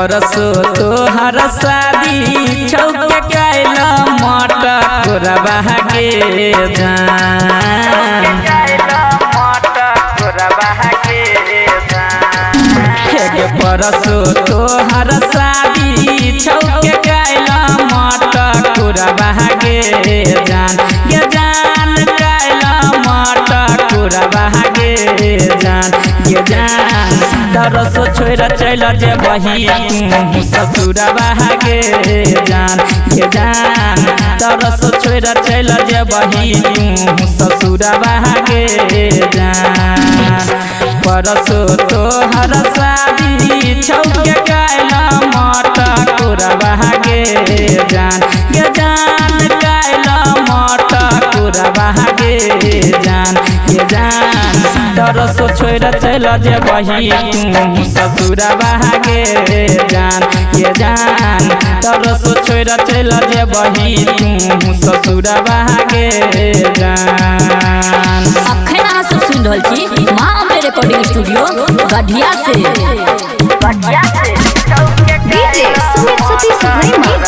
परसो तोहर शादी छौके कैला मटकोरबा के जान परसो तोहर शादी छौके कैला मटकोरबा के जान कैला मटकोरबा के जान तरसो छोड़ चल जे बही तू ससुरबा के जान तरसो छोड़ चल जे बही तू ससुरबा के जान परसो तोहर शादी छौके कैला मटकोरबा के जान कैला मटकोरबा के जान तरसो छोड़ चल जे बही तू ससुरबा के जान तरसो छोड़ चल जे बही तू ससुरबा के जान। अखन अहाँ सब सुन रहल छी माँ अम्बे रिकॉर्डिंग स्टूडियो गढ़िया से डीजे सुमित सतीश सुब्रमण्यम।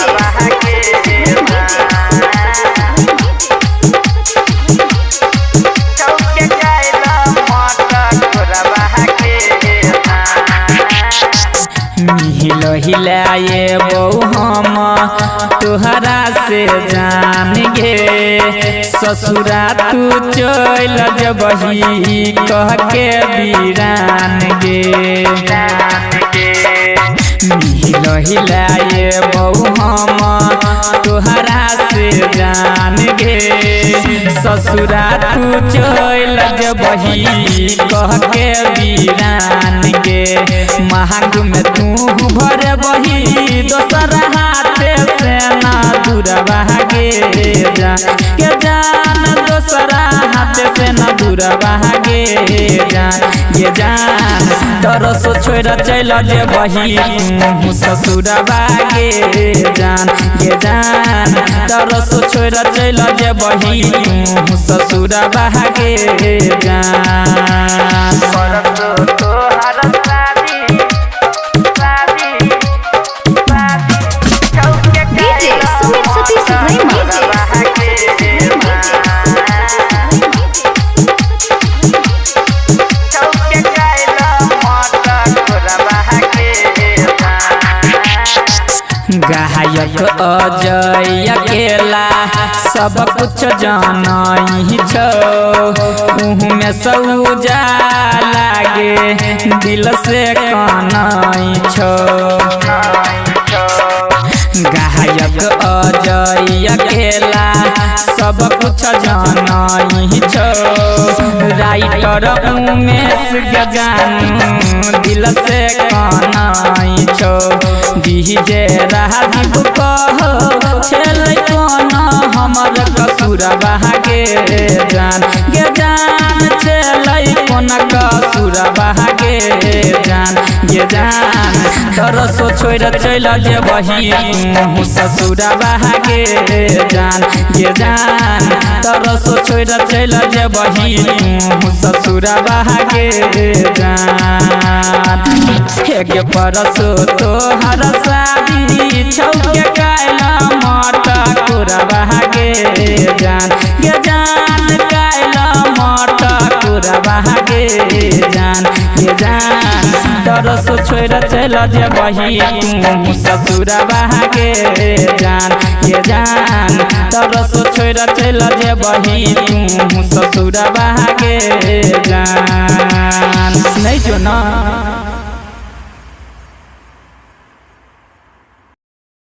हिलाए बहु हम तोहरा से जान गे ससुरा तू चल जबही कह के वीरान गे हिलाए बहु हम तोहरा से जान गे ससुरा तू चल जबही कह के वीरान गे महंग में तू भर बही दोसर हाथ से ना दूरबा के जान दोसरा हाथ से ना दूरबा के जान तरसो छोड़ चल जे बही तू ससुरबा के जान तरसो छोड़ चल जे बही तू ससुरबा के जान। परसो तोहर डीजे सुमित सतीश सुब्रमण्यम। गायक अजय अकेला सब कुछ जानई छौ में सऊजा लागे दिल से कनई छौ गायक अजय अकेला सब कुछ जानई छौ राइटर उमेश गजानू दिल से कनई छौ डीजे राजीव कहो छल कोन हमर कसूरबा के जान छल कोन कसूरबा के जान तरसो छोड़ चल जे बही तू ससुरबा के जान तरसो छोड़ चल जे बही तू ससुरबा के जान। परसो तोहर शादी छौके कैला मटकोरबा के जान कैला मटकोरबा के जान तरसो छोड़ चल जे बही तू ससुरबा के जान तरसो छोड़ चल जे बही तू ससुरबा के जान। नहीं जो ना।